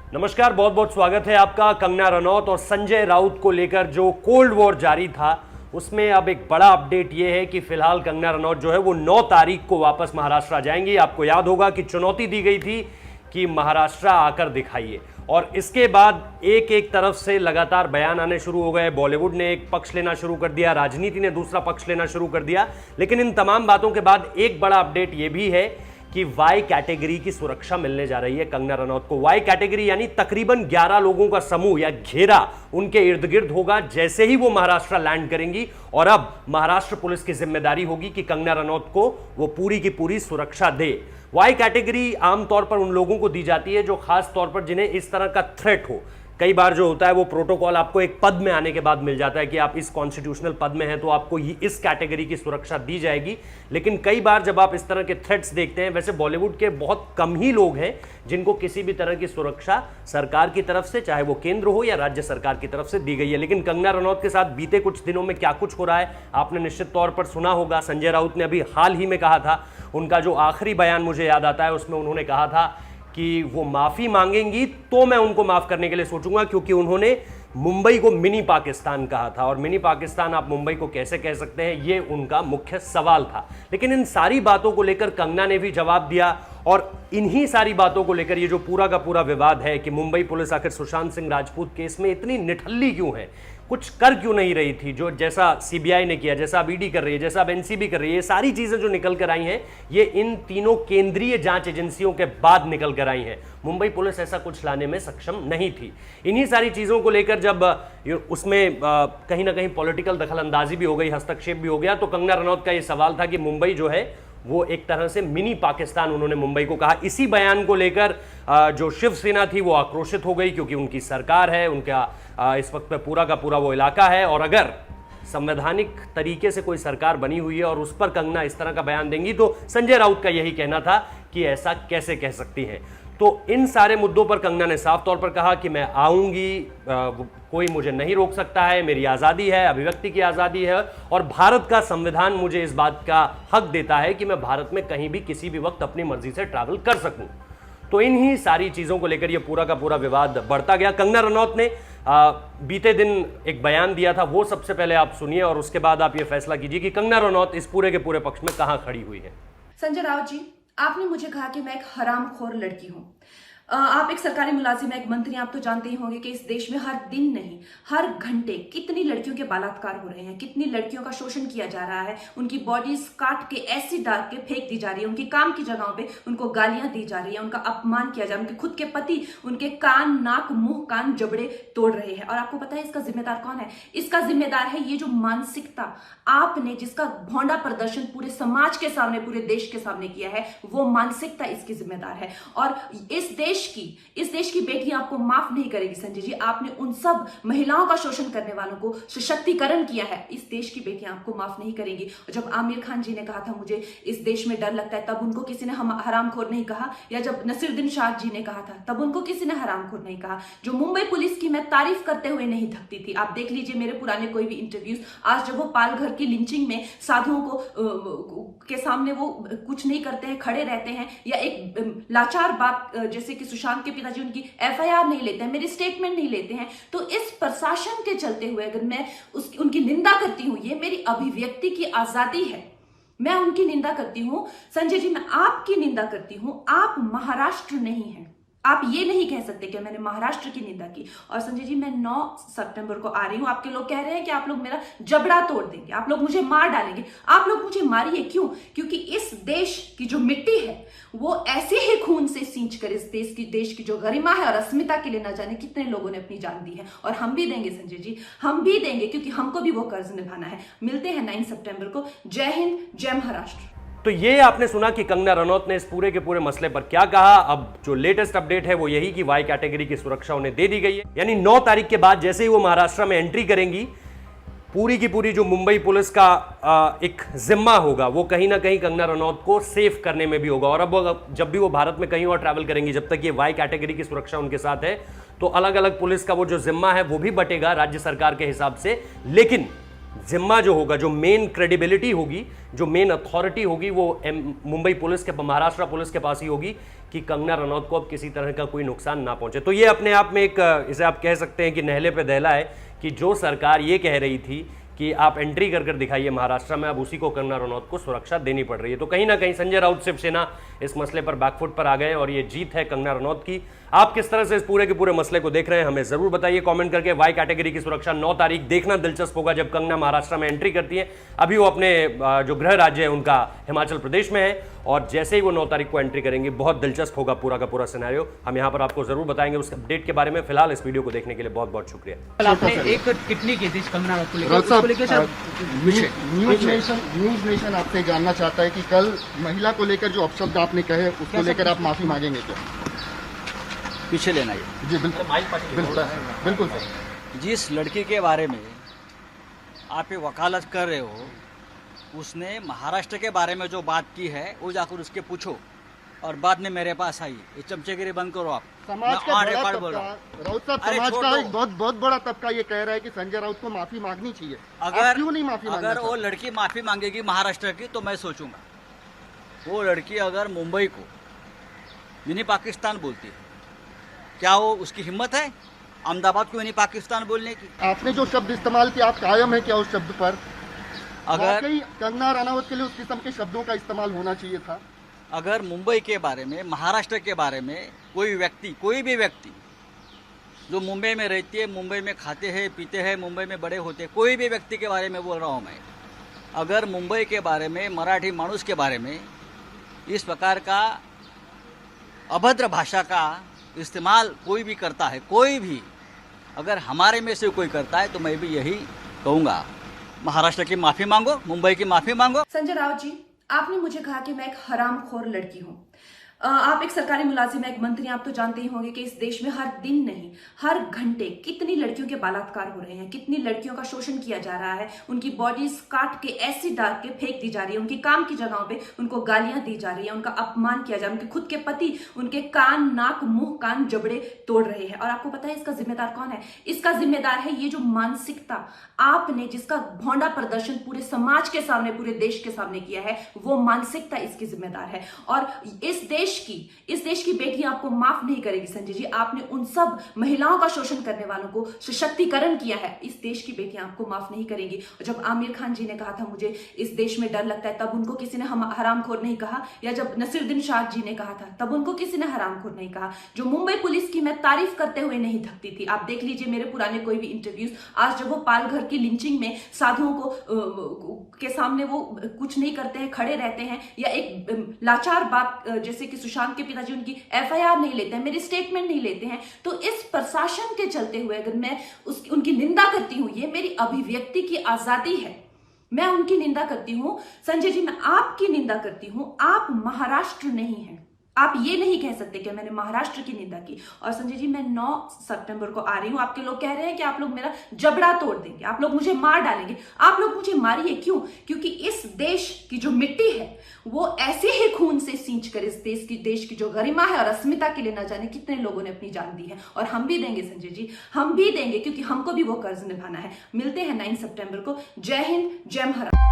नमस्कार, बहुत बहुत स्वागत है आपका। कंगना रनौत और संजय राउत को लेकर जो कोल्ड वॉर जारी था उसमें अब एक बड़ा अपडेट ये है कि फिलहाल कंगना रनौत जो है वो 9 तारीख को वापस महाराष्ट्र आ जाएंगी। आपको याद होगा कि चुनौती दी गई थी कि महाराष्ट्र आकर दिखाइए, और इसके बाद एक एक तरफ से लगातार बयान आने शुरू हो गए। बॉलीवुड ने एक पक्ष लेना शुरू कर दिया, राजनीति ने दूसरा पक्ष लेना शुरू कर दिया। लेकिन इन तमाम बातों के बाद एक बड़ा अपडेट ये भी है कि वाई कैटेगरी की सुरक्षा मिलने जा रही है कंगना रनौत को। वाई कैटेगरी यानी तकरीबन 11 लोगों का समूह या घेरा उनके इर्द गिर्द होगा जैसे ही वो महाराष्ट्र लैंड करेंगी। और अब महाराष्ट्र पुलिस की जिम्मेदारी होगी कि कंगना रनौत को वो पूरी की पूरी सुरक्षा दे। वाई कैटेगरी आमतौर पर उन लोगों को दी जाती है जो खास तौर पर जिन्हें इस तरह का थ्रेट हो। कई बार जो होता है वो प्रोटोकॉल आपको एक पद में आने के बाद मिल जाता है कि आप इस कॉन्स्टिट्यूशनल पद में हैं तो आपको इस कैटेगरी की सुरक्षा दी जाएगी। लेकिन कई बार जब आप इस तरह के थ्रेट्स देखते हैं, वैसे बॉलीवुड के बहुत कम ही लोग हैं जिनको किसी भी तरह की सुरक्षा सरकार की तरफ से, चाहे वो केंद्र हो या राज्य सरकार की तरफ से दी गई है। लेकिन कंगना रनौत के साथ बीते कुछ दिनों में क्या कुछ हो रहा है आपने निश्चित तौर पर सुना होगा। संजय राउत ने अभी हाल ही में कहा था, उनका जो आखिरी बयान मुझे याद आता है उसमें उन्होंने कहा था कि वो माफी मांगेंगी तो मैं उनको माफ करने के लिए सोचूंगा, क्योंकि उन्होंने मुंबई को मिनी पाकिस्तान कहा था। और मिनी पाकिस्तान आप मुंबई को कैसे कह सकते हैं, ये उनका मुख्य सवाल था। लेकिन इन सारी बातों को लेकर कंगना ने भी जवाब दिया, और इन्हीं सारी बातों को लेकर ये जो पूरा का पूरा विवाद है कि मुंबई पुलिस आखिर सुशांत सिंह राजपूत केस में इतनी निठल्ली क्यों है, कुछ कर क्यों नहीं रही थी, जो जैसा सीबीआई ने किया, जैसा अब ईडी कर रही है, जैसा अब एनसीबी कर रही है, ये सारी चीजें जो निकल कर आई हैं ये इन तीनों केंद्रीय जांच एजेंसियों के बाद निकल कर आई हैं। मुंबई पुलिस ऐसा कुछ लाने में सक्षम नहीं थी। इन्हीं सारी चीजों को लेकर जब उसमें कहीं ना कहीं पॉलिटिकल दखलंदाजी भी हो गई, हस्तक्षेप भी हो गया, तो कंगना रनौत का ये सवाल था कि मुंबई जो है वो एक तरह से मिनी पाकिस्तान उन्होंने मुंबई को कहा। इसी बयान को लेकर जो शिवसेना थी वो आक्रोशित हो गई, क्योंकि उनकी सरकार है, उनका इस वक्त पे पूरा का पूरा वो इलाका है, और अगर संवैधानिक तरीके से कोई सरकार बनी हुई है और उस पर कंगना इस तरह का बयान देंगी तो संजय राउत का यही कहना था कि ऐसा कैसे कह सकती हैं। तो इन सारे मुद्दों पर कंगना ने साफ तौर पर कहा कि मैं आऊंगी, कोई मुझे नहीं रोक सकता है, मेरी आज़ादी है, अभिव्यक्ति की आज़ादी है, और भारत का संविधान मुझे इस बात का हक देता है कि मैं भारत में कहीं भी किसी भी वक्त अपनी मर्जी से ट्रैवल कर सकूं। तो इन्हीं सारी चीज़ों को लेकर यह पूरा का पूरा विवाद बढ़ता गया। कंगना रनौत ने बीते दिन एक बयान दिया था, वो सबसे पहले आप सुनिए और उसके बाद आप ये फैसला कीजिए कि कंगना रनौत इस पूरे के पूरे पक्ष में कहां खड़ी हुई है। संजय राउत जी, आपने मुझे कहा कि मैं एक हरामखोर लड़की हूं। आप एक सरकारी मुलाजिम हैं, एक मंत्री, आप तो जानते ही होंगे कि इस देश में हर दिन नहीं हर घंटे कितनी लड़कियों के बलात्कार हो रहे हैं, कितनी लड़कियों का शोषण किया जा रहा है, उनकी बॉडीज काट के ऐसी डाल के फेंक दी जा रही है, उनकी काम की जगहों पे उनको गालियां दी जा रही है, उनका अपमान किया जा रहा है, उनके खुद के पति उनके कान, नाक, मुंह, कान, जबड़े तोड़ रहे हैं। और आपको पता है इसका जिम्मेदार कौन है? इसका जिम्मेदार है ये जो मानसिकता आपने, जिसका भौंडा प्रदर्शन पूरे समाज के सामने, पूरे देश के सामने किया है, वो मानसिकता इसकी जिम्मेदार है। और इस देश की बेटियां आपको माफ नहीं करेगी संजय जी। आपने उन सब महिलाओं का शोषण करने वालों को सशक्तिकरण किया है, इस देश की बेटियां आपको माफ नहीं करेंगी। और जब आमिर खान जी ने कहा था मुझे इस देश में डर लगता है, तब उनको किसी ने हरामखोर नहीं कहा, या जब नसीरुद्दीन शाह जी ने कहा था तब उनको किसी ने हरामखोर नहीं कहा। जो मुंबई पुलिस की मैं तारीफ करते हुए नहीं थकती थी, आप देख लीजिए मेरे पुराने कोई भी इंटरव्यूज, आज जब वो पालघर की लिंचिंग में साधुओं को के सामने वो कुछ नहीं करते हैं, खड़े रहते हैं, या एक लाचार बाप जैसे कि सुशांत के पिताजी उनकी एफआईआर नहीं लेते हैं, मेरी स्टेटमेंट नहीं लेते हैं, तो इस प्रशासन के चलते हुए अगर मैं उनकी निंदा करती हूं, ये मेरी अभिव्यक्ति की आजादी है, मैं उनकी निंदा करती हूं। संजय जी, मैं आपकी निंदा करती हूं, आप महाराष्ट्र नहीं हैं, आप ये नहीं कह सकते कि मैंने महाराष्ट्र की निंदा की। और संजय जी, मैं 9 सितंबर को आ रही हूं, आपके लोग कह रहे हैं कि आप लोग मेरा जबड़ा तोड़ देंगे, आप लोग मुझे मार डालेंगे। आप लोग मुझे मारिए, क्यों? क्योंकि इस देश की जो मिट्टी है वो ऐसे ही खून से सींच कर इस देश की जो गरिमा है और अस्मिता के लिए न जाने कितने लोगों ने अपनी जान दी है, और हम भी देंगे संजय जी, हम भी देंगे, क्योंकि हमको भी वो कर्ज निभाना है। मिलते हैं 9 सितंबर को। जय हिंद, जय महाराष्ट्र। तो ये आपने सुना कि कंगना रनौत ने इस पूरे के पूरे मसले पर क्या कहा। अब जो लेटेस्ट अपडेट है वो यही कि वाई कैटेगरी की सुरक्षा उन्हें दे दी गई है, यानी 9 तारीख के बाद जैसे ही वो महाराष्ट्र में एंट्री करेंगी, पूरी की पूरी जो मुंबई पुलिस का एक जिम्मा होगा वो कहीं ना कहीं कंगना रनौत को सेफ करने में भी होगा। और अब जब भी वो भारत में कहीं और ट्रैवल करेंगी, जब तक ये वाई कैटेगरी की सुरक्षा उनके साथ है, तो अलग अलग पुलिस का वो जो जिम्मा है वो भी बटेगा राज्य सरकार के हिसाब से। लेकिन जिम्मा जो होगा, जो मेन क्रेडिबिलिटी होगी, जो मेन अथॉरिटी होगी, वो मुंबई पुलिस के, महाराष्ट्र पुलिस के पास ही होगी कि कंगना रनौत को अब किसी तरह का कोई नुकसान ना पहुंचे। तो ये अपने आप में एक, इसे आप कह सकते हैं कि नहले पे दहला है कि जो सरकार ये कह रही थी कि आप एंट्री कर दिखाइए महाराष्ट्र में, अब उसी को कंगना रनौत को सुरक्षा देनी पड़ रही है। तो कहीं ना कहीं संजय राउत शिवसेना इस मसले पर बैकफुट पर आ गए और ये जीत है कंगना रनौत की। आप किस तरह से इस पूरे के पूरे मसले को देख रहे हैं हमें जरूर बताइए कमेंट करके। वाई कैटेगरी की सुरक्षा 9 तारीख देखना दिलचस्प होगा जब कंगना महाराष्ट्र में एंट्री करती है। अभी वो अपने जो गृह राज्य है उनका हिमाचल प्रदेश में है, और जैसे ही वो 9 तारीख को एंट्री करेंगे बहुत दिलचस्प होगा पूरा का पूरा सिनेरियो। हम यहाँ पर आपको जरूर बताएंगे उस अपडेट के बारे में। फिलहाल इस वीडियो को देखने के लिए बहुत बहुत शुक्रिया। कल आपने एक टिप्पणी की थी कंगना रनौत को लेकर, राउत उसको लेकर साहब, शायद न्यूज नेशन आपसे जानना चाहता है कि कल महिला को लेकर जो अपशब्द आपने कहे उसको लेकर आप माफी मांगेंगे क्या? पीछे लेना है। जी बिल्कुल बिल्कुल बिल्कुल सर। जिस लड़की के बारे में आप ये वकालत कर रहे हो, उसने महाराष्ट्र के बारे में जो बात की है वो जाकर उसके पूछो, और बाद में मेरे पास आई। ये चमचेगिरी बंद करो आप। समाज मैं का ऑन बड़ा रिकॉर्ड बोल रहा हूँ। तबका, राउत साहब, अरे समाज छोड़ का दो। एक बहुत बड़ा तबका ये कह रहा है कि संजय राउत को माफी मांगनी चाहिए। आप अगर क्यों नहीं माफी मांगना अगर वो चाहते? लड़की माफी मांगेगी महाराष्ट्र की तो मैं सोचूंगा। वो लड़की अगर मुंबई को मिनी पाकिस्तान बोलती है, क्या वो उसकी हिम्मत है अहमदाबाद को मिनी पाकिस्तान बोलने की? आपने जो शब्द इस्तेमाल किया, आप कायम है क्या उस शब्द पर? अगर वाकई कंगना रनौत के लिए उस किस्म के शब्दों का इस्तेमाल होना चाहिए था। अगर मुंबई के बारे में, महाराष्ट्र के बारे में कोई व्यक्ति, कोई भी व्यक्ति जो मुंबई में रहती है, मुंबई में खाते हैं पीते हैं, मुंबई में बड़े होते हैं, कोई भी व्यक्ति के बारे में बोल रहा हूँ मैं, अगर मुंबई के बारे में, मराठी मानुस के बारे में इस प्रकार का अभद्र भाषा का इस्तेमाल कोई भी करता है, कोई भी अगर हमारे में से कोई करता है, तो मैं भी यही कहूँगा, महाराष्ट्र की माफ़ी मांगो, मुंबई की माफ़ी मांगो। संजय राउत जी, आपने मुझे कहा कि मैं एक हरामखोर लड़की हूं। आप एक सरकारी मुलाजिम हैं, एक मंत्री, आप तो जानते ही होंगे कि इस देश में हर दिन नहीं, हर घंटे कितनी लड़कियों के बलात्कार हो रहे हैं, कितनी लड़कियों का शोषण किया जा रहा है, उनकी बॉडीज काट के ऐसी डाल के फेंक दी जा रही है, उनकी काम की जगहों पे उनको गालियां दी जा रही है, उनका अपमान किया जा रहा है, उनके खुद के पति उनके कान, नाक, मुंह, कान, जबड़े तोड़ रहे हैं। और आपको पता है इसका जिम्मेदार कौन है? इसका जिम्मेदार है ये जो मानसिकता आपने, जिसका भौंडा प्रदर्शन पूरे समाज के सामने, पूरे देश के सामने किया है, वो मानसिकता इसकी जिम्मेदार है। और इस देश की बेटियां आपको माफ नहीं करेगी संजय जी। आपने उन सब महिलाओं का शोषण करने वालों को सशक्तिकरण किया है, इस देश की बेटियां आपको माफ नहीं करेंगी। जब आमिर खान जी ने कहा था मुझे इस देश में डर लगता है, तब उनको किसी ने हरामखोर नहीं कहा, या जब नसीरुद्दीन शाह जी ने कहा था तब उनको किसी ने हरामखोर नहीं कहा। जो मुंबई पुलिस की मैं तारीफ करते हुए नहीं थकती थी, आप देख लीजिए मेरे पुराने कोई भी इंटरव्यूज, आज जब वो पालघर की लिंचिंग में साधुओं को के सामने वो कुछ नहीं करते हैं, खड़े रहते हैं, या एक लाचार बात जैसे कि सुशांत के पिताजी उनकी एफआईआर नहीं लेते हैं, मेरी स्टेटमेंट नहीं लेते हैं, तो इस प्रशासन के चलते हुए अगर मैं उनकी निंदा करती हूं, ये मेरी अभिव्यक्ति की आजादी है, मैं उनकी निंदा करती हूं। संजय जी, मैं आपकी निंदा करती हूं, आप महाराष्ट्र नहीं हैं, आप ये नहीं कह सकते कि मैंने महाराष्ट्र की निंदा की। और संजय जी, मैं 9 सितंबर को आ रही हूं, आपके लोग कह रहे हैं कि आप लोग मेरा जबड़ा तोड़ देंगे, आप लोग मुझे मार डालेंगे। आप लोग मुझे मारिए, क्यों? क्योंकि इस देश की जो मिट्टी है वो ऐसे ही खून से सींच कर इस देश की जो गरिमा है और अस्मिता के लिए न जाने कितने लोगों ने अपनी जान दी है, और हम भी देंगे संजय जी, हम भी देंगे, क्योंकि हमको भी वो कर्ज निभाना है। मिलते हैं 9 सितंबर को। जय हिंद, जय महाराष्ट्र।